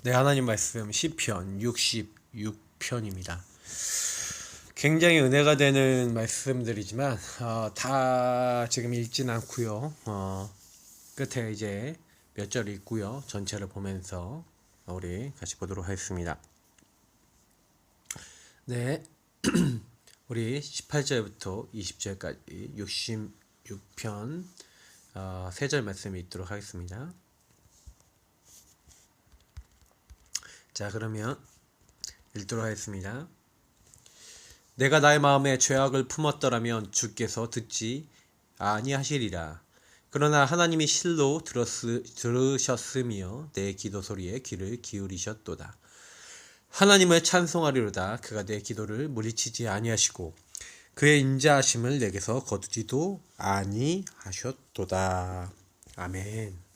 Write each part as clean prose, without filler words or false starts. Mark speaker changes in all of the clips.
Speaker 1: 네, 하나님 말씀 시편 66편입니다. 굉장히 은혜가 되는 말씀들이지만 다 지금 읽진 않고요. 끝에 이제 몇 절 읽고요. 전체를 보면서 우리 같이 보도록 하겠습니다. 네, 우리 18절부터 20절까지 66편 3절 말씀을 읽도록 하겠습니다. 자, 그러면 읽도록 하겠습니다. 내가 나의 마음에 죄악을 품었더라면 주께서 듣지 아니하시리라. 그러나 하나님이 실로 들으셨으며 내 기도 소리에 귀를 기울이셨도다. 하나님을 찬송하리로다. 그가 내 기도를 물리치지 아니하시고 그의 인자하심을 내게서 거두지도 아니하셨도다. 아멘.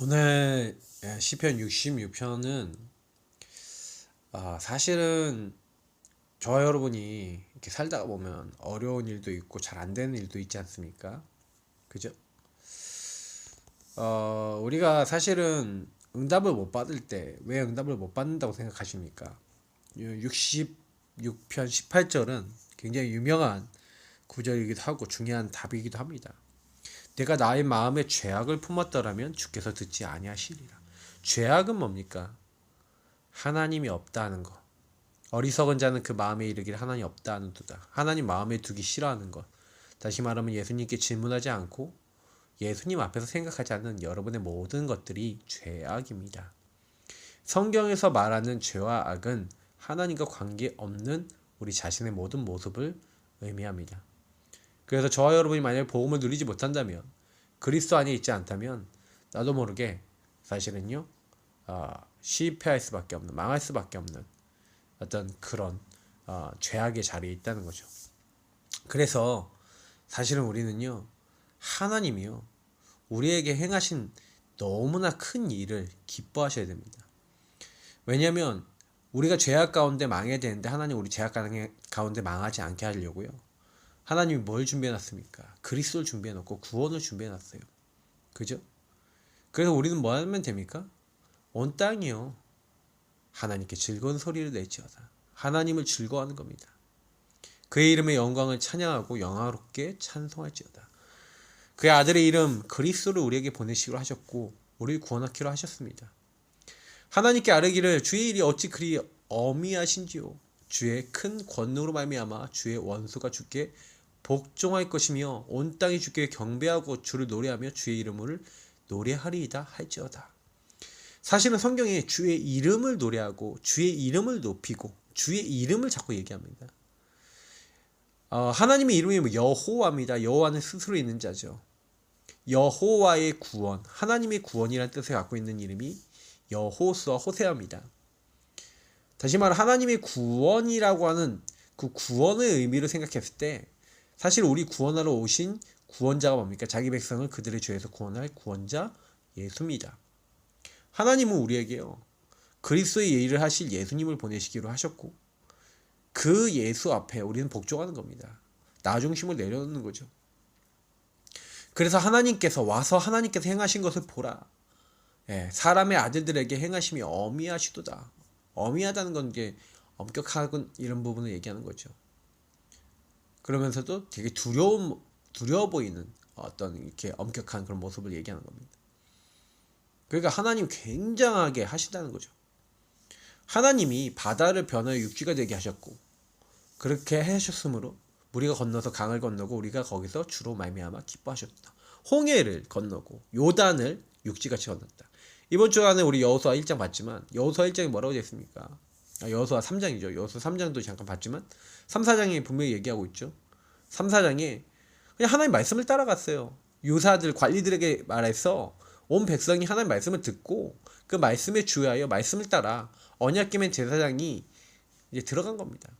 Speaker 1: 오늘 시편 66편은 사실은 저와 여러분이 이렇게 살다가 보면 어려운 일도 있고 잘 안 되는 일도 있지 않습니까? 그죠? 우리가 사실은 응답을 못 받을 때 왜 응답을 못 받는다고 생각하십니까? 66편 18절은 굉장히 유명한 구절이기도 하고 중요한 답이기도 합니다. 내가 나의 마음에 죄악을 품었더라면 주께서 듣지 아니하시리라. 죄악은 뭡니까? 하나님이 없다는 것. 어리석은 자는 그 마음에 이르기를 하나님 없다는 도다. 하나님 마음에 두기 싫어하는 것. 다시 말하면 예수님께 질문하지 않고 예수님 앞에서 생각하지 않는 여러분의 모든 것들이 죄악입니다. 성경에서 말하는 죄와 악은 하나님과 관계없는 우리 자신의 모든 모습을 의미합니다. 그래서 저와 여러분이 만약에 복음을 누리지 못한다면, 그리스도 안에 있지 않다면 나도 모르게 사실은요 실패할 수밖에 없는, 망할 수밖에 없는 어떤 그런 죄악의 자리에 있다는 거죠. 그래서 사실은 우리는요 하나님이요 우리에게 행하신 너무나 큰 일을 기뻐하셔야 됩니다. 왜냐하면 우리가 죄악 가운데 망해야 되는데 하나님 우리 죄악 가운데 망하지 않게 하려고요. 하나님이 뭘 준비해놨습니까? 그리스도를 준비해놓고 구원을 준비해놨어요. 그죠? 그래서 우리는 뭐 하면 됩니까? 온 땅이요 하나님께 즐거운 소리를 낼지어다. 하나님을 즐거워하는 겁니다. 그의 이름의 영광을 찬양하고 영화롭게 찬송할지어다. 그의 아들의 이름 그리스도를 우리에게 보내시기로 하셨고 우리를 구원하기로 하셨습니다. 하나님께 아뢰기를 주의 일이 어찌 그리 어미하신지요. 주의 큰 권능으로 말미암아 주의 원수가 주께 복종할 것이며 온 땅이 주께 경배하고 주를 노래하며 주의 이름을 노래하리이다 할지어다. 사실은 성경에 주의 이름을 노래하고 주의 이름을 높이고 주의 이름을 자꾸 얘기합니다. 하나님의 이름이 여호와입니다. 여호와는 스스로 있는 자죠. 여호와의 구원, 하나님의 구원이라는 뜻을 갖고 있는 이름이 여호수아 호세아입니다. 다시 말해 하나님의 구원이라고 하는 그 구원의 의미를 생각했을 때 사실 우리 구원하러 오신 구원자가 뭡니까? 자기 백성을 그들의 죄에서 구원할 구원자 예수입니다. 하나님은 우리에게요 그리스도의 일을 하실 예수님을 보내시기로 하셨고 그 예수 앞에 우리는 복종하는 겁니다. 나 중심을 내려놓는 거죠. 그래서 하나님께서 와서 하나님께서 행하신 것을 보라. 사람의 아들들에게 행하심이 어미하시도다. 어미하다는 건 게 엄격하군 이런 부분을 얘기하는 거죠. 그러면서도 되게 두려워 보이는 어떤 이렇게 엄격한 그런 모습을 얘기하는 겁니다. 그러니까 하나님 굉장하게 하신다는 거죠. 하나님이 바다를 변화의 육지가 되게 하셨고 그렇게 하셨으므로 우리가 건너서 강을 건너고 우리가 거기서 주로 말미암아 기뻐하셨다. 홍해를 건너고 요단을 육지같이 건넜다. 이번 주간에 우리 여호수아 1장 봤지만 여호수아 1장이 뭐라고 되어 있습니까? 여호수아 3장이죠. 여호수아 3장도 잠깐 봤지만 3, 4장에 분명히 얘기하고 있죠. 3, 4장에 그냥 하나님 말씀을 따라갔어요. 유사들, 관리들에게 말해서 온 백성이 하나님 말씀을 듣고 그 말씀에 주의하여 말씀을 따라 언약궤 제사장이 이제 들어간 겁니다.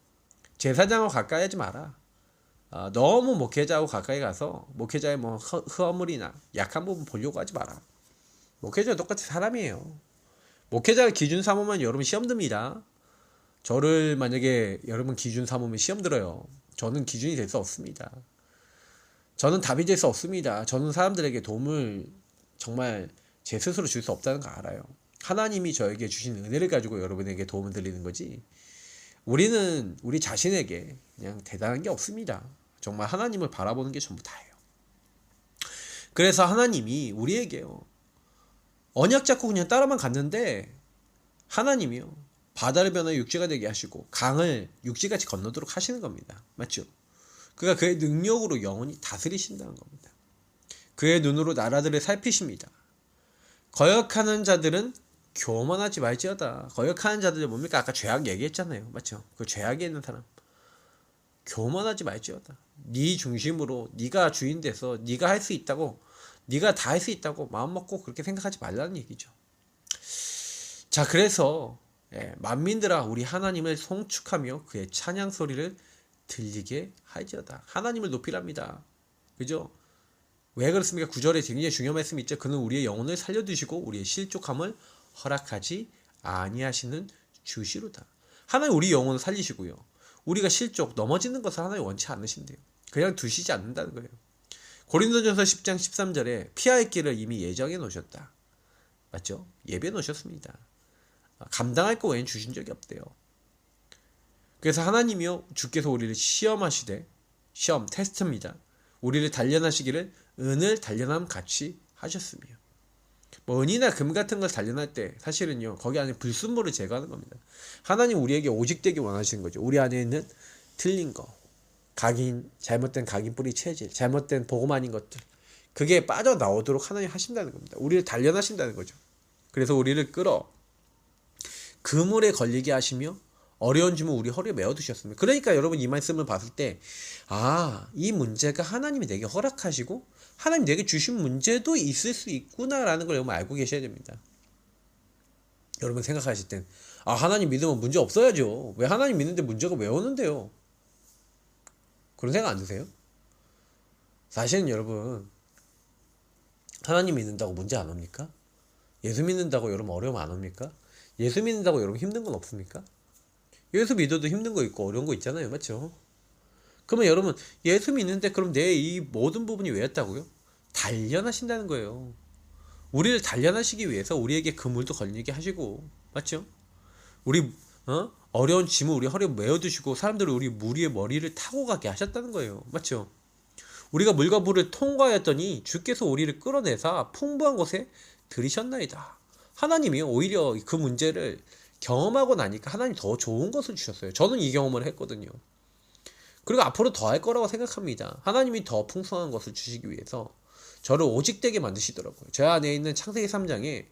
Speaker 1: 제사장하고 가까이 하지 마라. 너무 목회자하고 가까이 가서 목회자의 뭐 허물이나 약한 부분 보려고 하지 마라. 목회자는 똑같이 사람이에요. 목회자가 기준 삼으면 여러분 시험 듭니다. 저를 만약에 여러분 기준 삼으면 시험 들어요. 저는 기준이 될 수 없습니다. 저는 답이 될 수 없습니다. 저는 사람들에게 도움을 정말 제 스스로 줄 수 없다는 거 알아요. 하나님이 저에게 주신 은혜를 가지고 여러분에게 도움을 드리는 거지. 우리는 우리 자신에게 그냥 대단한 게 없습니다. 정말 하나님을 바라보는 게 전부 다예요. 그래서 하나님이 우리에게요, 언약 잡고 그냥 따라만 갔는데 하나님이요, 바다를 변화해 육지가 되게 하시고 강을 육지같이 건너도록 하시는 겁니다. 맞죠? 그가 그의 능력으로 영원히 다스리신다는 겁니다. 그의 눈으로 나라들을 살피십니다. 거역하는 자들은 교만하지 말지어다. 거역하는 자들은 뭡니까? 아까 죄악 얘기했잖아요. 맞죠? 그 죄악에 있는 사람. 교만하지 말지어다. 네 중심으로 네가 주인 돼서 네가 할 수 있다고, 네가 다 할 수 있다고 마음 먹고 그렇게 생각하지 말라는 얘기죠. 자, 그래서 만민들아 우리 하나님을 송축하며 그의 찬양 소리를 들리게 할지어다. 하나님을 높이랍니다. 그죠? 왜 그렇습니까? 9절에 굉장히 중요한 말씀이 있죠. 그는 우리의 영혼을 살려두시고 우리의 실족함을 허락하지 아니하시는 주시로다. 하나님 우리 영혼을 살리시고요, 우리가 실족 넘어지는 것을 하나님 원치 않으신대요. 그냥 두시지 않는다는 거예요. 고린도전서 10장 13절에 피할 길을 이미 예정해 놓으셨다. 맞죠? 예배해 놓으셨습니다. 감당할 거 외엔 주신 적이 없대요. 그래서 하나님이요, 주께서 우리를 시험하시되, 시험 테스트입니다. 우리를 단련하시기를 은을 단련함 같이 하셨으며, 뭐 은이나 금 같은 걸 단련할 때 사실은요, 거기 안에 불순물을 제거하는 겁니다. 하나님 우리에게 오직되기 원하시는 거죠. 우리 안에 있는 틀린 거, 각인, 잘못된 각인 뿌리 체질, 잘못된 복음 아닌 것들, 그게 빠져나오도록 하나님 하신다는 겁니다. 우리를 단련하신다는 거죠. 그래서 우리를 끌어 그물에 걸리게 하시며 어려운 짐을 우리 허리에 메어두셨습니다. 그러니까 여러분 이 말씀을 봤을 때, 이 문제가 하나님이 내게 허락하시고 하나님 내게 주신 문제도 있을 수 있구나라는 걸 여러분 알고 계셔야 됩니다. 여러분 생각하실 땐 하나님 믿으면 문제 없어야죠. 왜 하나님 믿는데 문제가 왜 오는데요? 그런 생각 안 드세요? 사실은 여러분, 하나님 믿는다고 문제 안 옵니까? 예수 믿는다고 여러분 어려움 안 옵니까? 예수 믿는다고 여러분 힘든 건 없습니까? 예수 믿어도 힘든 거 있고 어려운 거 있잖아요. 맞죠? 그러면 여러분, 예수 믿는데 그럼 내 이 모든 부분이 왜였다고요? 단련하신다는 거예요. 우리를 단련하시기 위해서 우리에게 그물도 걸리게 하시고, 맞죠? 우리 어려운 짐을 우리 허리에 메어두시고 사람들을 우리 무리의 머리를 타고 가게 하셨다는 거예요. 맞죠? 우리가 물과 물을 통과하였더니 주께서 우리를 끌어내사 풍부한 곳에 들이셨나이다. 하나님이 오히려 그 문제를 경험하고 나니까 하나님 더 좋은 것을 주셨어요. 저는 이 경험을 했거든요. 그리고 앞으로 더 할 거라고 생각합니다. 하나님이 더 풍성한 것을 주시기 위해서 저를 오직되게 만드시더라고요. 제 안에 있는 창세기 3장에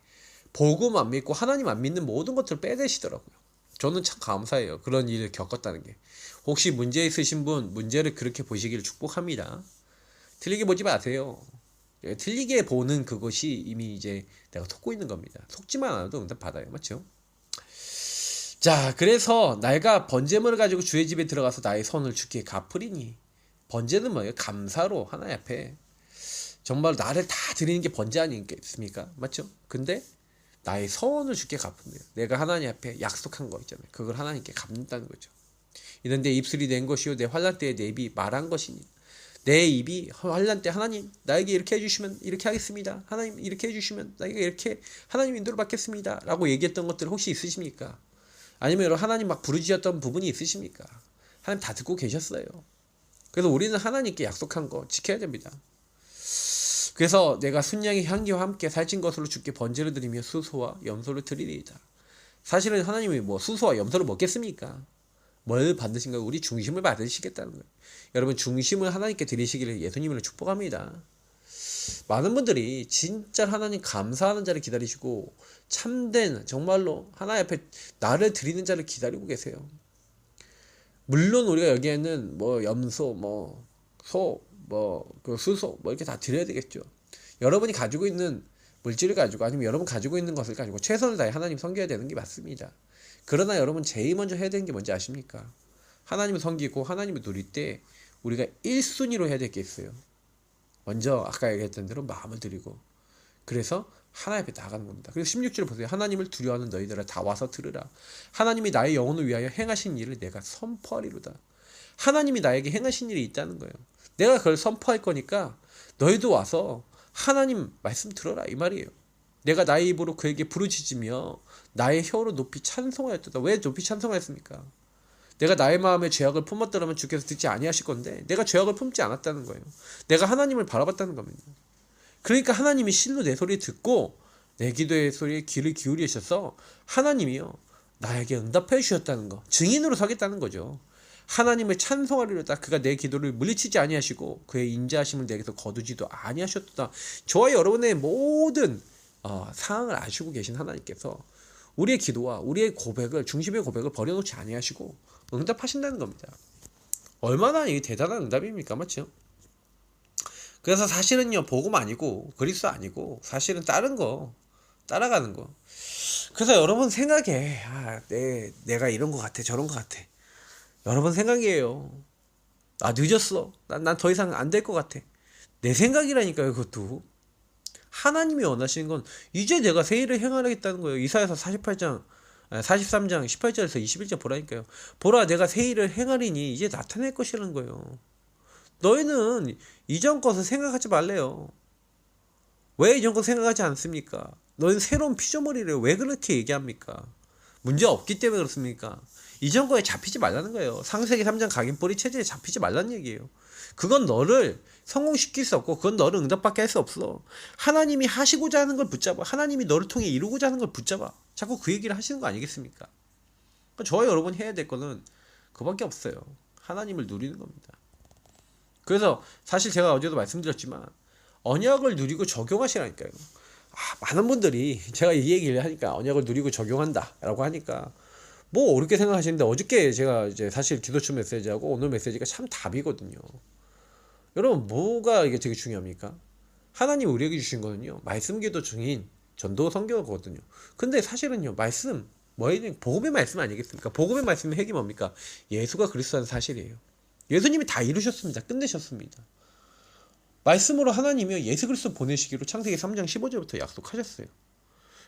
Speaker 1: 복음 안 믿고 하나님 안 믿는 모든 것들을 빼내시더라고요. 저는 참 감사해요. 그런 일을 겪었다는 게. 혹시 문제 있으신 분, 문제를 그렇게 보시기를 축복합니다. 틀리게 보지 마세요. 틀리게 보는 그것이 이미 이제 내가 속고 있는 겁니다. 속지만 않아도 응답 받아요. 맞죠? 자, 그래서 내가 번제물을 가지고 주의 집에 들어가서 나의 선을 주께 갚으리니. 번제는 뭐예요? 감사로 하나님 앞에 정말 나를 다 드리는 게 번제 아니겠습니까? 맞죠? 근데 나의 선을 주께 갚는데요. 내가 하나님 앞에 약속한 거 있잖아요. 그걸 하나님께 갚는다는 거죠. 이는 내 입술이 낸 것이요 내 환난 때에 내 입이 말한 것이니. 내 입이 환난 때 하나님 나에게 이렇게 해주시면 이렇게 하겠습니다. 하나님 이렇게 해주시면 나에게 이렇게 하나님 인도를 받겠습니다. 라고 얘기했던 것들 혹시 있으십니까? 아니면 여러분 하나님 막 부르짖었던 부분이 있으십니까? 하나님 다 듣고 계셨어요. 그래서 우리는 하나님께 약속한 거 지켜야 됩니다. 그래서 내가 순양의 향기와 함께 살찐 것으로 주께 번제를 드리며 수소와 염소를 드리리이다. 사실은 하나님이 뭐 수소와 염소를 먹겠습니까? 뭘 받으신가? 우리 중심을 받으시겠다는 거예요. 여러분 중심을 하나님께 드리시기를 예수님으로 축복합니다. 많은 분들이 진짜 하나님 감사하는 자를 기다리시고 참된 정말로 하나님 앞에 나를 드리는 자를 기다리고 계세요. 물론 우리가 여기에는 뭐 염소, 뭐 소, 그 수소 뭐 이렇게 다 드려야 되겠죠. 여러분이 가지고 있는 물질을 가지고 아니면 여러분 가지고 있는 것을 가지고 최선을 다해 하나님 섬겨야 되는 게 맞습니다. 그러나 여러분 제일 먼저 해야 되는 게 뭔지 아십니까? 하나님을 섬기고 하나님을 누릴 때 우리가 1순위로 해야 될 게 있어요. 먼저 아까 얘기했던 대로 마음을 드리고 그래서 하나님 앞에 나가는 겁니다. 그래서 16절을 보세요. 하나님을 두려워하는 너희들아 다 와서 들으라. 하나님이 나의 영혼을 위하여 행하신 일을 내가 선포하리로다. 하나님이 나에게 행하신 일이 있다는 거예요. 내가 그걸 선포할 거니까 너희도 와서 하나님 말씀 들어라 이 말이에요. 내가 나의 입으로 그에게 부르짖으며 나의 혀로 높이 찬송하였다. 왜 높이 찬송하였습니까? 내가 나의 마음에 죄악을 품었더라면 주께서 듣지 아니하실 건데 내가 죄악을 품지 않았다는 거예요. 내가 하나님을 바라봤다는 겁니다. 그러니까 하나님이 실로 내 소리를 듣고 내 기도의 소리에 귀를 기울이셔서 하나님이요 나에게 응답해 주셨다는 거, 증인으로 서겠다는 거죠. 하나님을 찬송하리로다. 그가 내 기도를 물리치지 아니하시고 그의 인자하심을 내게서 거두지도 아니하셨도다. 저와 여러분의 모든 상황을 아시고 계신 하나님께서 우리의 기도와 우리의 고백을, 중심의 고백을 버려놓지 아니하시고 응답하신다는 겁니다. 얼마나 이 대단한 응답입니까? 맞죠? 그래서 사실은요, 복음 아니고 그리스도 아니고 사실은 다른 거 따라가는 거. 그래서 여러분 생각에 내가 이런 거 같아 저런 거 같아. 여러분 생각이에요. 늦었어. 난 더 이상 안 될 것 같아. 내 생각이라니까요. 그것도 하나님이 원하시는 건 이제 내가 새 일을 행하겠다는 거예요. 이사야서 43장 18절에서 21절 보라니까요. 보라 내가 새 일을 행하리니 이제 나타낼 것이라는 거예요. 너희는 이전 것을 생각하지 말래요. 왜 이전 것 생각하지 않습니까? 너희는 새로운 피조물이래요. 왜 그렇게 얘기합니까? 문제 없기 때문에 그렇습니까? 이전 거에 잡히지 말라는 거예요. 창세기 3장 각인뿌리 체제에 잡히지 말라는 얘기예요. 그건 너를 성공시킬 수 없고 그건 너를 응답받게 할 수 없어. 하나님이 하시고자 하는 걸 붙잡아. 하나님이 너를 통해 이루고자 하는 걸 붙잡아. 자꾸 그 얘기를 하시는 거 아니겠습니까? 그러니까 저와 여러분 해야 될 거는 그밖에 없어요. 하나님을 누리는 겁니다. 그래서 사실 제가 어제도 말씀드렸지만 언약을 누리고 적용하시라니까요. 많은 분들이 제가 이 얘기를 하니까 언약을 누리고 적용한다 라고 하니까 뭐 어렵게 생각하시는데 어저께 제가 이제 사실 기도처 메시지하고 오늘 메시지가 참 답이거든요. 여러분 뭐가 이게 되게 중요합니까? 하나님 우리에게 주신 거는요 말씀 기도 증인 전도 선교거든요. 근데 사실은요 말씀 뭐예요? 복음의 말씀 아니겠습니까? 복음의 말씀의 핵이 뭡니까? 예수가 그리스도라는 사실이에요. 예수님이 다 이루셨습니다. 끝내셨습니다. 말씀으로 하나님이 예수 그리스도 보내시기로 창세기 3장 15절부터 약속하셨어요.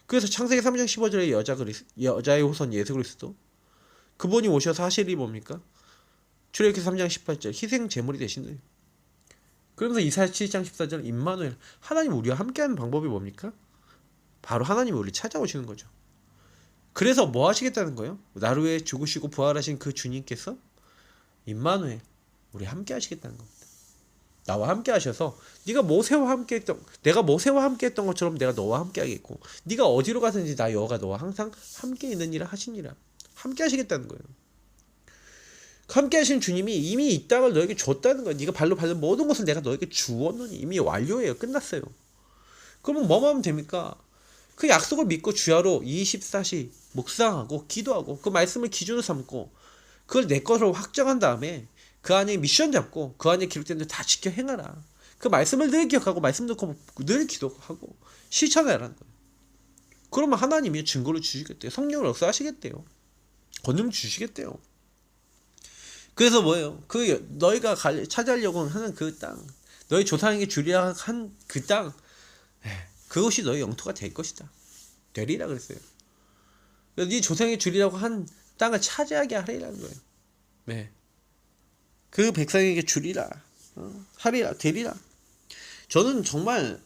Speaker 1: 그래서 창세기 3장 15절에 여자의 후손 예수 그리스도 그분이 오셔서 사실이 뭡니까? 출애굽기 3장 18절 희생 제물이 되신대요. 그러면서 이사야 7장 14절 임마누엘 하나님 우리와 함께하는 방법이 뭡니까? 바로 하나님이 우리를 찾아오시는 거죠. 그래서 뭐 하시겠다는 거예요? 나를 위해 죽으시고 부활하신 그 주님께서 임마누엘 우리 함께 하시겠다는 겁니다. 나와 함께 하셔서 네가 모세와 함께 했던 내가 모세와 함께 했던 것처럼 내가 너와 함께 하겠고 네가 어디로 가든지 나 여호와가 너와 항상 함께 있느니라 하시니라. 함께 하시겠다는 거예요. 함께 하신 주님이 이미 이 땅을 너에게 줬다는 거예요. 네가 발로 밟는 모든 것을 내가 너에게 주었노니 이미 완료예요. 끝났어요. 그러면 뭐만 하면 됩니까? 그 약속을 믿고 주야로 24시 묵상하고 기도하고 그 말씀을 기준으로 삼고 그걸 내 것으로 확정한 다음에 그 안에 미션 잡고 그 안에 기록된 대로 다 지켜 행하라. 그 말씀을 늘 기억하고 말씀 듣고 늘 기도하고 실천하라는 거예요. 그러면 하나님이 증거를 주시겠대요. 성령을 역사하시겠대요. 권능 주시겠대요. 그래서 뭐예요? 그 너희가 찾으려고 하는 그 땅, 너희 조상에게 주리라 한 그 땅, 그것이 너희 영토가 될 것이다. 되리라 그랬어요. 네 조상에게 주리라고 한 땅을 차지하게 하리라는 거예요. 네. 그 백성에게 주리라 하리라 되리라. 저는 정말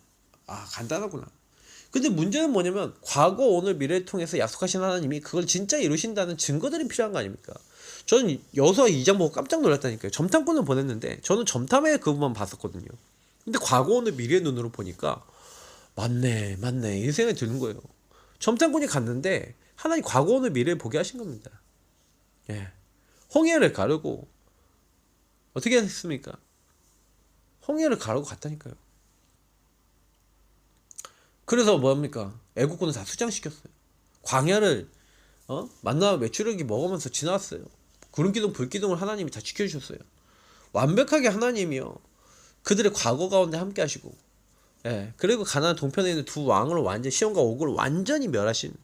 Speaker 1: 간단하구나. 근데 문제는 뭐냐면 과거 오늘 미래를 통해서 약속하신 하나님이 그걸 진짜 이루신다는 증거들이 필요한 거 아닙니까? 저는 여서 2장 보고 깜짝 놀랐다니까요. 점탐꾼을 보냈는데 저는 점탐에 그 부분만 봤었거든요. 근데 과거 오늘 미래의 눈으로 보니까 맞네 이 생각이 드는 거예요. 점탐꾼이 갔는데 하나님 과거 오늘 미래를 보게 하신 겁니다. 예. 홍해를 가르고 어떻게 했습니까? 홍해를 가르고 갔다니까요. 그래서 뭐합니까? 애국군을 다 수장시켰어요. 광야를 만나와 메추려기 먹으면서 지나왔어요. 구름기둥 불기둥을 하나님이 다 지켜주셨어요. 완벽하게 하나님이요 그들의 과거 가운데 함께 하시고 그리고 가나안 동편에 있는 두 왕을 완전히 시온과 옥을 완전히 멸하신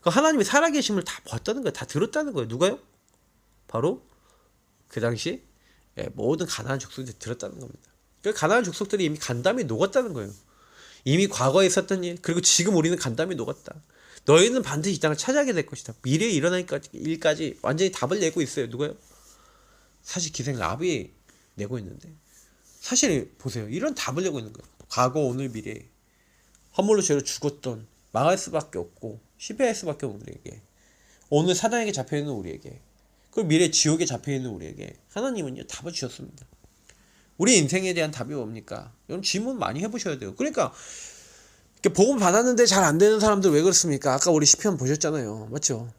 Speaker 1: 그 하나님이 살아계심을 다 봤다는 거예요. 다 들었다는 거예요. 누가요? 바로 그 당시 모든 가나안 족속들이 들었다는 겁니다. 그 가나안 족속들이 이미 간담이 녹았다는 거예요. 이미 과거에 있었던 일 그리고 지금 우리는 간담이 녹았다. 너희는 반드시 이 땅을 차지하게 될 것이다. 미래에 일어날 일까지 완전히 답을 내고 있어요. 누가요? 사실 기생 라비 내고 있는데 사실 보세요. 이런 답을 내고 있는 거예요. 과거, 오늘, 미래. 허물로 죄로 죽었던, 망할 수밖에 없고 실패할 수밖에 없는 우리에게, 오늘 사단에게 잡혀있는 우리에게, 그리고 미래 지옥에 잡혀있는 우리에게 하나님은요 답을 주셨습니다. 우리 인생에 대한 답이 뭡니까? 여러분 질문 많이 해보셔야 돼요. 그러니까 복음 받았는데 잘 안 되는 사람들 왜 그렇습니까? 아까 우리 시편 보셨잖아요. 맞죠?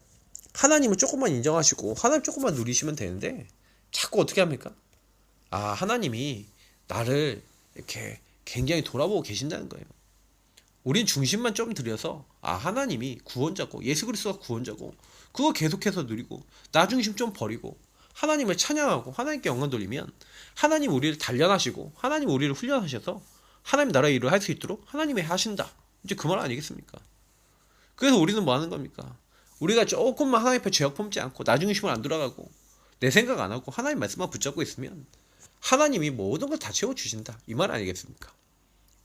Speaker 1: 하나님을 조금만 인정하시고 하나님 조금만 누리시면 되는데 자꾸 어떻게 합니까? 아, 하나님이 나를 이렇게 굉장히 돌아보고 계신다는 거예요. 우린 중심만 좀 들여서 아, 하나님이 구원자고 예수 그리스도가 구원자고 그거 계속해서 누리고 나 중심 좀 버리고 하나님을 찬양하고 하나님께 영광 돌리면 하나님 우리를 단련하시고 하나님 우리를 훈련하셔서 하나님 나라의 일을 할 수 있도록 하나님이 하신다. 이제 그 말 아니겠습니까? 그래서 우리는 뭐 하는 겁니까? 우리가 조금만 하나님 앞에 죄악 품지 않고 나 중심을 안 돌아가고 내 생각 안 하고 하나님 말씀만 붙잡고 있으면 하나님이 모든 걸 다 채워주신다. 이 말 아니겠습니까?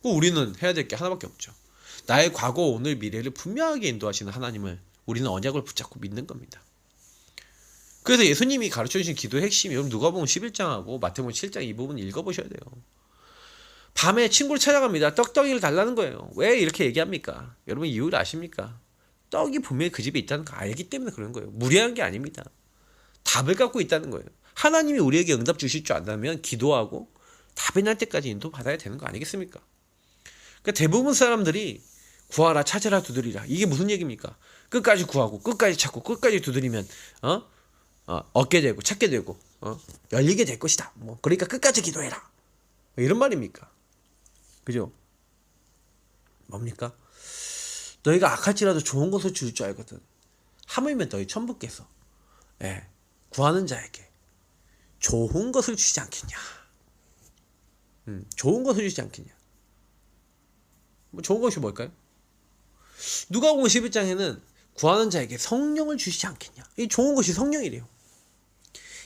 Speaker 1: 우리는 해야 될 게 하나밖에 없죠. 나의 과거, 오늘, 미래를 분명하게 인도하시는 하나님을 우리는 언약을 붙잡고 믿는 겁니다. 그래서 예수님이 가르쳐주신 기도의 핵심이, 여러분 누가복음 11장하고 마태복음 7장 이 부분 읽어보셔야 돼요. 밤에 친구를 찾아갑니다. 떡덩이를 달라는 거예요. 왜 이렇게 얘기합니까? 여러분 이유를 아십니까? 떡이 분명히 그 집에 있다는 거 알기 때문에 그런 거예요. 무리한 게 아닙니다. 답을 갖고 있다는 거예요. 하나님이 우리에게 응답 주실 줄 안다면 기도하고 답이 날 때까지 인도받아야 되는 거 아니겠습니까? 그러니까 대부분 사람들이 구하라, 찾으라, 두드리라. 이게 무슨 얘기입니까? 끝까지 구하고 끝까지 찾고 끝까지 두드리면 얻게 되고 찾게 되고 열리게 될 것이다. 뭐 그러니까 끝까지 기도해라. 이런 말입니까? 그죠? 뭡니까? 너희가 악할지라도 좋은 것을 줄 줄 알거든. 하물며 너희 천부께서 구하는 자에게 좋은 것을 주지 않겠냐? 좋은 것을 주지 않겠냐? 뭐 좋은 것이 뭘까요? 누가복음 11장에는 구하는 자에게 성령을 주시지 않겠냐? 이 좋은 것이 성령이래요.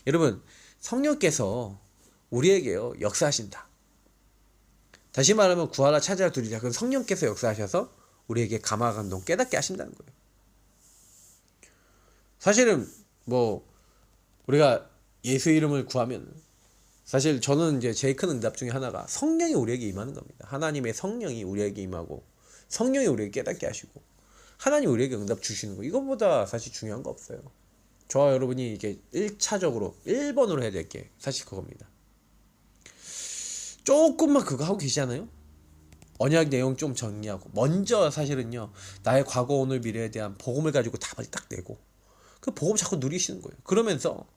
Speaker 1: 여러분, 성령께서 우리에게요 역사하신다. 다시 말하면 구하라, 찾아라, 두드리라. 그건 성령께서 역사하셔서 우리에게 감화감동 깨닫게 하신다는 거예요. 사실은 뭐 우리가 예수 이름을 구하면, 사실 저는 이제 제일 큰 응답 중에 하나가 성령이 우리에게 임하는 겁니다. 하나님의 성령이 우리에게 임하고 성령이 우리에게 깨닫게 하시고 하나님 우리에게 응답 주시는 거, 이것보다 사실 중요한 거 없어요. 저와 여러분이 이게 1차적으로 1번으로 해야 될 게 사실 그겁니다. 조금만 그거 하고 계시잖아요. 언약 내용 좀 정리하고 먼저 사실은요 나의 과거, 오늘, 미래에 대한 복음을 가지고 답을 딱 내고 그 복음 자꾸 누리시는 거예요. 그러면서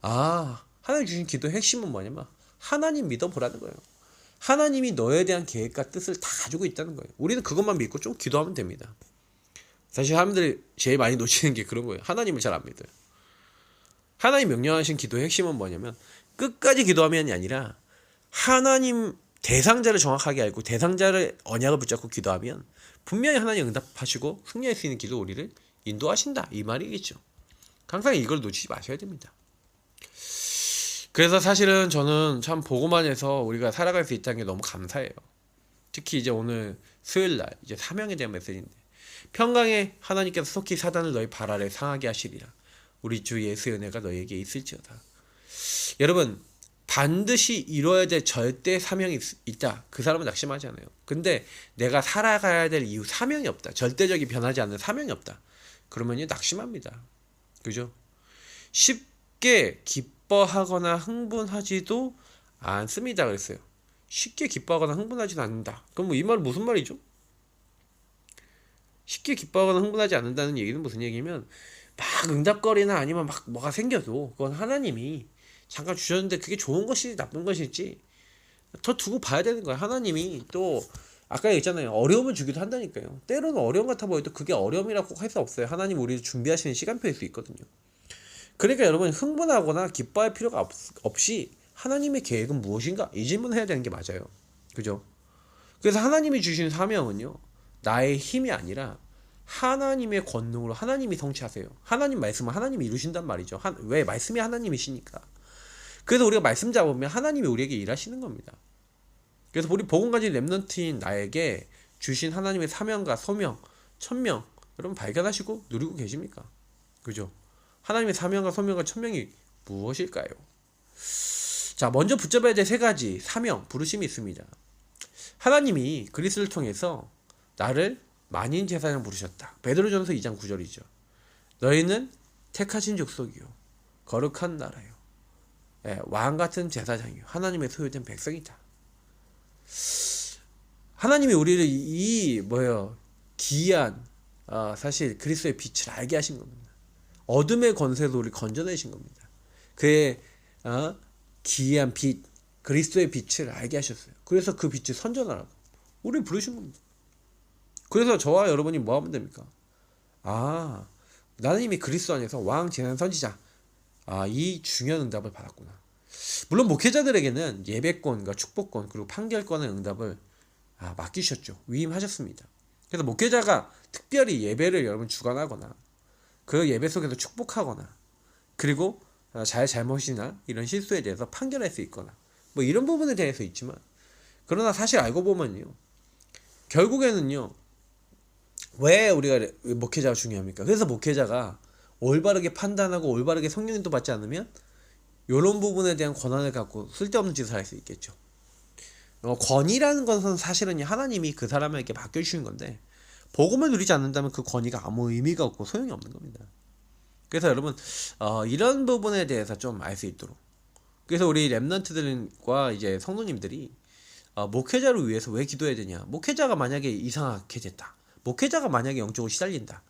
Speaker 1: 하나님 주신 기도의 핵심은 뭐냐면 하나님 믿어보라는 거예요. 하나님이 너에 대한 계획과 뜻을 다 가지고 있다는 거예요. 우리는 그것만 믿고 좀 기도하면 됩니다. 사실 사람들이 제일 많이 놓치는 게 그런 거예요. 하나님을 잘 안 믿어요. 하나님 명령하신 기도의 핵심은 뭐냐면 끝까지 기도하면이 아니라 하나님 대상자를 정확하게 알고 대상자를 언약을 붙잡고 기도하면 분명히 하나님 응답하시고 승리할 수 있는 기도 우리를 인도하신다, 이 말이겠죠. 항상 이걸 놓치지 마셔야 됩니다. 그래서 사실은 저는 참 보고만 해서 우리가 살아갈 수 있다는 게 너무 감사해요. 특히 이제 오늘 수요일날 이제 사명에 대한 메시지인데, 평강에 하나님께서 속히 사단을 너희 발 아래 상하게 하시리라. 우리 주 예수의 은혜가 너희에게 있을지어다. 여러분, 반드시 이뤄야 될 절대 사명이 있다. 그 사람은 낙심하지 않아요. 근데 내가 살아가야 될 이유, 사명이 없다. 절대적이 변하지 않는 사명이 없다. 그러면요 낙심합니다. 그죠? 쉽게 기뻐하거나 흥분하지도 않습니다. 그랬어요. 쉽게 기뻐하거나 흥분하지도 않는다. 그럼 뭐 이 말은 무슨 말이죠? 쉽게 기뻐하거나 흥분하지 않는다는 얘기는 무슨 얘기냐면 막 응답거리나 아니면 막 뭐가 생겨도 그건 하나님이 잠깐 주셨는데 그게 좋은 것이 나쁜 것일지 더 두고 봐야 되는 거예요. 하나님이 또 아까 얘기했잖아요. 어려움을 주기도 한다니까요. 때로는 어려움 같아 보여도 그게 어려움이라고 할 수 없어요. 하나님 우리를 준비하시는 시간표일 수 있거든요. 그러니까 여러분 흥분하거나 기뻐할 필요가 없이 하나님의 계획은 무엇인가? 이 질문을 해야 되는 게 맞아요. 그죠? 그래서 하나님이 주신 사명은요 나의 힘이 아니라 하나님의 권능으로 하나님이 성취하세요. 하나님 말씀을 하나님이 이루신단 말이죠. 왜? 말씀이 하나님이시니까. 그래서 우리가 말씀 잡으면 하나님이 우리에게 일하시는 겁니다. 그래서 우리 복음 가진 렘넌트인 나에게 주신 하나님의 사명과 소명, 천명 여러분 발견하시고 누리고 계십니까? 그죠? 하나님의 사명과 소명과 천명이 무엇일까요? 자, 먼저 붙잡아야 될 세 가지 사명, 부르심이 있습니다. 하나님이 그리스도를 통해서 나를 만인 제사장 부르셨다. 베드로전서 2장 9절이죠. 너희는 택하신 족속이요 거룩한 나라요, 예, 왕 같은 제사장이요 하나님의 소유된 백성이다. 하나님이 우리를 이 기이한 사실 그리스도의 빛을 알게 하신 겁니다. 어둠의 권세에서 우리 건져내신 겁니다. 그의 기이한 빛, 그리스도의 빛을 알게 하셨어요. 그래서 그 빛을 선전하라고 우리 부르신 겁니다. 그래서 저와 여러분이 뭐 하면 됩니까? 나는 이미 그리스도 안에서 왕, 제사장, 선지자, 이 중요한 응답을 받았구나. 물론 목회자들에게는 예배권과 축복권 그리고 판결권의 응답을 맡기셨죠. 위임하셨습니다. 그래서 목회자가 특별히 예배를 여러분 주관하거나 그 예배 속에서 축복하거나 그리고 잘못이나 이런 실수에 대해서 판결할 수 있거나 뭐 이런 부분에 대해서 있지만, 그러나 사실 알고 보면요, 결국에는요, 왜 우리가 목회자가 중요합니까? 그래서 목회자가 올바르게 판단하고 올바르게 성령인도 받지 않으면 이런 부분에 대한 권한을 갖고 쓸데없는 짓을 할 수 있겠죠. 권위라는 것은 사실은 하나님이 그 사람에게 맡겨주신 건데 복음을 누리지 않는다면 그 권위가 아무 의미가 없고 소용이 없는 겁니다. 그래서 여러분 이런 부분에 대해서 좀 알 수 있도록, 그래서 우리 렘넌트들과 이제 성도님들이 목회자를 위해서 왜 기도해야 되냐, 목회자가 만약에 이상하게 됐다, 목회자가 만약에 영적으로 시달린다,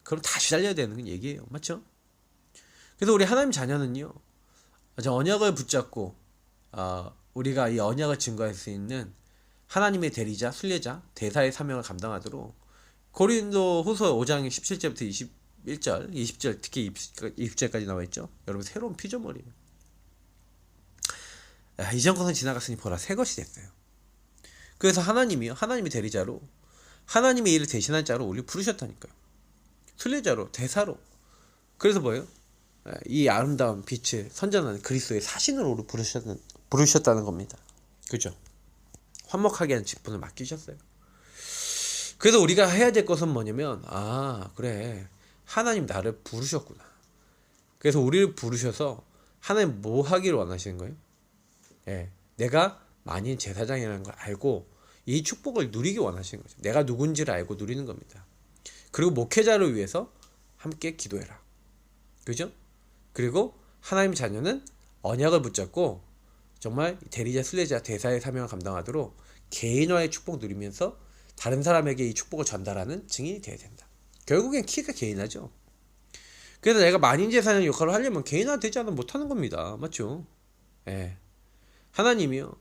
Speaker 1: 그럼 다 시달려야 되는 얘기예요. 맞죠? 그래서 우리 하나님 자녀는요, 언약을 붙잡고 우리가 이 언약을 증거할 수 있는 하나님의 대리자, 순례자, 대사의 사명을 감당하도록 고린도 후서 5장 17절부터 21절, 20절, 특히 20절까지 나와있죠. 여러분 새로운 피조물이에요. 이전 것은 지나갔으니 보라 새 것이 됐어요. 그래서 하나님이요, 하나님의 대리자로 하나님의 일을 대신할 자로 우리 부르셨다니까요. 순례자로, 대사로. 그래서 뭐예요? 이 아름다운 빛을 선전하는 그리스도의 사신으로 우리 부르셨다는 겁니다. 그죠? 화목하게 하는 직분을 맡기셨어요. 그래서 우리가 해야 될 것은 뭐냐면 그래, 하나님 나를 부르셨구나. 그래서 우리를 부르셔서 하나님 뭐 하기를 원하시는 거예요? 내가 만인 제사장이라는 걸 알고 이 축복을 누리기 원하시는 거죠. 내가 누군지를 알고 누리는 겁니다. 그리고 목회자를 위해서 함께 기도해라. 그죠? 그리고 하나님 자녀는 언약을 붙잡고 정말 대리자, 순례자, 대사의 사명을 감당하도록 개인화의 축복 누리면서 다른 사람에게 이 축복을 전달하는 증인이 되어야 된다. 결국엔 키가 개인화죠. 그래서 내가 만인 제사장 역할을 하려면 개인화 되지 않으면 못하는 겁니다. 맞죠? 하나님이요,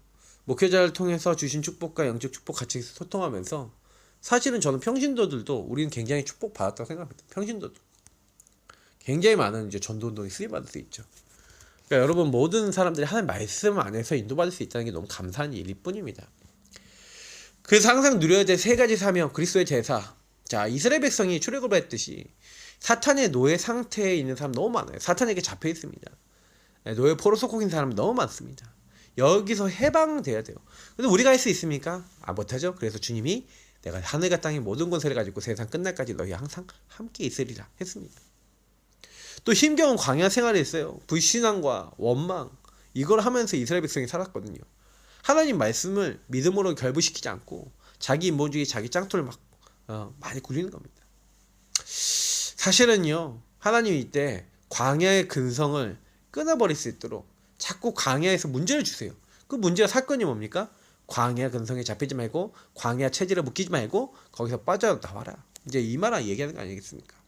Speaker 1: 목회자를 통해서 주신 축복과 영적 축복 같이 소통하면서, 사실은 저는 평신도들도 우리는 굉장히 축복 받았다고 생각합니다. 평신도도 굉장히 많은 이제 전도운동에 수입받을 수 있죠. 그러니까 여러분 모든 사람들이 하나님 말씀 안에서 인도받을 수 있다는 게 너무 감사한 일일 뿐입니다. 그래서 항상 누려야 될 세 가지 사명, 그리스도의 제사. 자, 이스라엘 백성이 출애굽을 했듯이 사탄의 노예 상태에 있는 사람 너무 많아요. 사탄에게 잡혀 있습니다. 노예 포로 속국인 사람 너무 많습니다. 여기서 해방돼야 돼요. 근데 우리가 할 수 있습니까? 못하죠. 그래서 주님이 내가 하늘과 땅의 모든 권세를 가지고 세상 끝날까지 너희 항상 함께 있으리라 했습니다. 또 힘겨운 광야 생활이 있어요. 불신앙과 원망, 이걸 하면서 이스라엘 백성이 살았거든요. 하나님 말씀을 믿음으로 결부시키지 않고 자기 인본주의, 자기 짱토를 많이 굴리는 겁니다. 사실은요, 하나님이 이때 광야의 근성을 끊어버릴 수 있도록 자꾸 광야에서 문제를 주세요. 그 문제가 사건이 뭡니까? 광야 근성에 잡히지 말고 광야 체질에 묶이지 말고 거기서 빠져나와라. 이제 이 말을 얘기하는 거 아니겠습니까?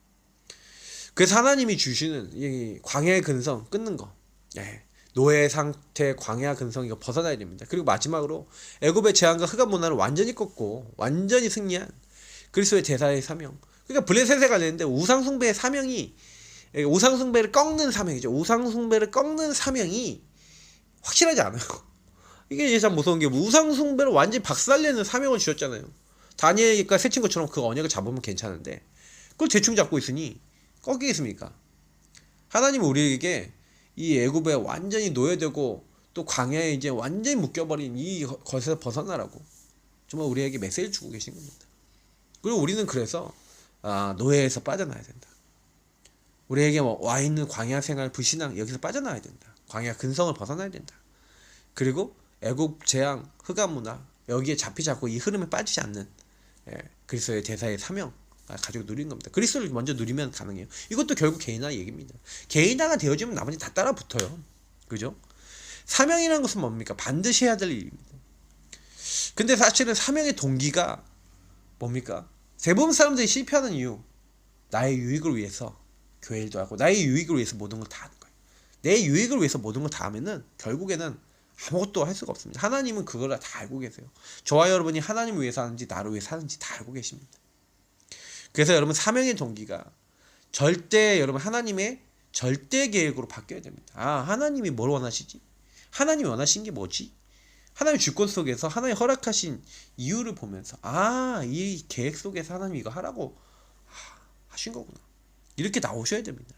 Speaker 1: 그래서 하나님이 주시는 이 광야의 근성 끊는 거, 노예 상태 광야 근성 이거 벗어나야 됩니다. 그리고 마지막으로 애굽의 재앙과 흑암 문화를 완전히 꺾고 완전히 승리한 그리스도의 제사의 사명. 그러니까 블레셋에가 되는데 우상숭배의 사명이, 우상숭배를 꺾는 사명이죠. 우상숭배를 꺾는 사명이 확실하지 않아요. 이게 이제 참 무서운 게, 우상숭배를 완전히 박살내는 사명을 주셨잖아요. 다니엘과 새 친구처럼 그 언약을 잡으면 괜찮은데 그걸 대충 잡고 있으니 꺾이겠습니까? 하나님은 우리에게 이 애굽에 완전히 노예되고 또 광야에 이제 완전히 묶여버린 이 것에서 벗어나라고 정말 우리에게 메시지를 주고 계신 겁니다. 그리고 우리는 그래서 노예에서 빠져나야 된다. 우리에게 와 있는 광야 생활, 불신앙, 여기서 빠져나야 된다. 광야 근성을 벗어나야 된다. 그리고 애국 재앙 흑암 문화 여기에 잡히지 않고 이 흐름에 빠지지 않는 그리스도의 대사의 사명 가지고 누린 겁니다. 그리스도를 먼저 누리면 가능해요. 이것도 결국 개인화 얘기입니다. 개인화가 되어지면 나머지 다 따라 붙어요. 그죠? 사명이라는 것은 뭡니까? 반드시 해야 될 일입니다. 근데 사실은 사명의 동기가 뭡니까? 대부분 사람들이 실패하는 이유, 나의 유익을 위해서 교회 일도 하고 나의 유익을 위해서 모든 걸 다 하는 거예요. 내 유익을 위해서 모든 걸 다 하면은 결국에는 아무것도 할 수가 없습니다. 하나님은 그걸 다 알고 계세요. 저와 여러분이 하나님을 위해서 하는지 나를 위해서 하는지 다 알고 계십니다. 그래서 여러분 사명의 동기가 절대 여러분 하나님의 절대 계획으로 바뀌어야 됩니다. 아, 하나님이 뭘 원하시지? 하나님이 원하신 게 뭐지? 하나님의 주권 속에서 하나님이 허락하신 이유를 보면서 이 계획 속에서 하나님이 이거 하라고 하신 거구나. 이렇게 나오셔야 됩니다.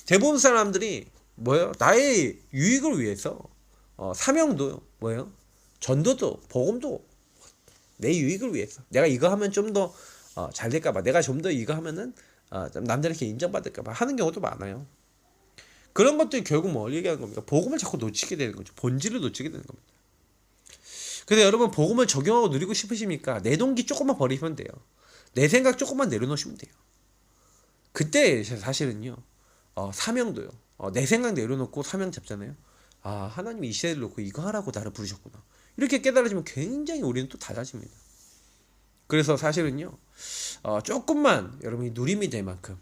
Speaker 1: 대부분 사람들이 뭐예요? 나의 유익을 위해서 사명도 뭐예요? 전도도 복음도 내 유익을 위해서 내가 이거 하면 좀 더 잘 될까봐 내가 좀 더 이거 하면은 남들에게 인정받을까봐 하는 경우도 많아요. 그런 것들이 결국 뭘 얘기하는 겁니까? 복음을 자꾸 놓치게 되는 거죠. 본질을 놓치게 되는 겁니다. 그래서 여러분 복음을 적용하고 누리고 싶으십니까? 내 동기 조금만 버리시면 돼요. 내 생각 조금만 내려놓으시면 돼요. 그때 사실은요 사명도요 내 생각 내려놓고 사명 잡잖아요. 하나님이 이 시대를 놓고 이거 하라고 나를 부르셨구나. 이렇게 깨달아지면 굉장히 우리는 또 달라집니다. 그래서 사실은요 조금만 여러분이 누림이 될 만큼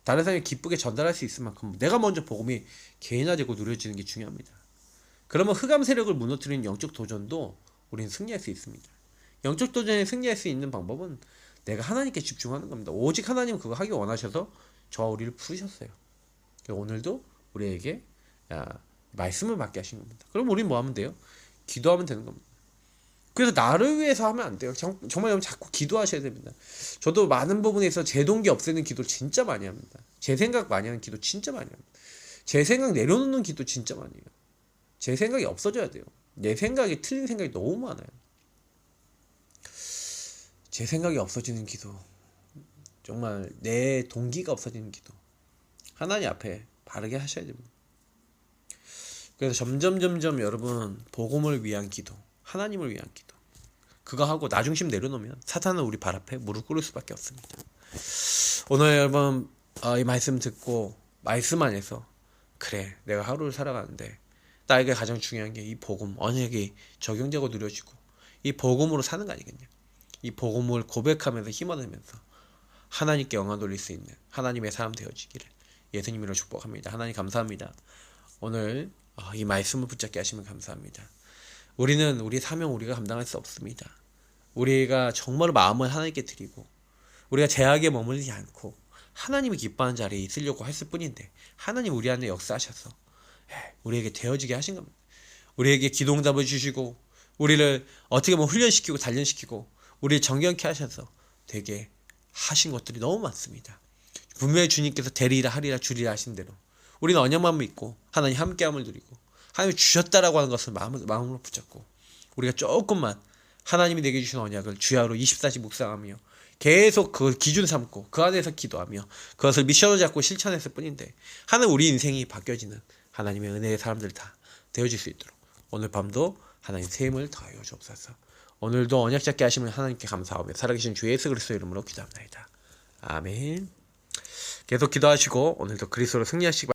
Speaker 1: 다른 사람이 기쁘게 전달할 수 있을 만큼 내가 먼저 복음이 개인화되고 누려지는 게 중요합니다. 그러면 흑암 세력을 무너뜨리는 영적 도전도 우리는 승리할 수 있습니다. 영적 도전에 승리할 수 있는 방법은 내가 하나님께 집중하는 겁니다. 오직 하나님은 그거 하기 원하셔서 저와 우리를 부르셨어요. 오늘도 우리에게 말씀을 받게 하신 겁니다. 그럼 우리는 뭐 하면 돼요? 기도하면 되는 겁니다. 그래서 나를 위해서 하면 안 돼요. 정말 여러분 자꾸 기도하셔야 됩니다. 저도 많은 부분에서 제 동기 없애는 기도를 진짜 많이 합니다. 제 생각 많이 하는 기도 진짜 많이 합니다. 제 생각 내려놓는 기도 진짜 많이 해요. 제 생각이 없어져야 돼요. 내 생각이 틀린 생각이 너무 많아요. 제 생각이 없어지는 기도, 정말 내 동기가 없어지는 기도, 하나님 앞에 바르게 하셔야 됩니다. 그래서 점점 여러분 복음을 위한 기도, 하나님을 위한 기도, 그거 하고 나 중심 내려놓으면 사탄은 우리 발 앞에 무릎 꿇을 수밖에 없습니다. 오늘 여러분 이 말씀 듣고 말씀 안에서 그래 내가 하루를 살아가는데 나에게 가장 중요한 게 이 복음 언약이 적용되고 누려지고 이 복음으로 사는 거 아니겠냐. 이 복음을 고백하면서 힘 얻으면서 하나님께 영광 돌릴 수 있는 하나님의 사람 되어지기를 예수님으로 축복합니다. 하나님 감사합니다. 오늘 이 말씀을 붙잡게 하시면 감사합니다. 우리는 우리 사명 우리가 감당할 수 없습니다. 우리가 정말 마음을 하나님께 드리고 우리가 제약에 머물지 않고 하나님이 기뻐하는 자리에 있으려고 했을 뿐인데 하나님 우리 안에 역사하셔서 우리에게 되어지게 하신 겁니다. 우리에게 기도응답을 주시고 우리를 어떻게 보면 훈련시키고 단련시키고 우리를 정결케 하셔서 되게 하신 것들이 너무 많습니다. 분명히 주님께서 되리라 하리라 주리라 하신 대로 우리는 언약만 믿고 하나님 함께함을 누리고 하나님이 주셨다라고 하는 것을 마음으로 붙잡고 우리가 조금만 하나님이 내게 주신 언약을 주야로 24시 묵상하며 계속 그 기준 삼고 그 안에서 기도하며 그것을 미션을 잡고 실천했을 뿐인데 하나님 우리 인생이 바뀌어지는 하나님의 은혜의 사람들 다 되어질 수 있도록 오늘 밤도 하나님 새 힘을 더하여 주옵소서. 오늘도 언약 잡게 하시면 하나님께 감사하며 살아계신 주 예수 그리스도의 이름으로 기도합니다. 아멘. 계속 기도하시고 오늘도 그리스도로 승리하시기 바랍니다.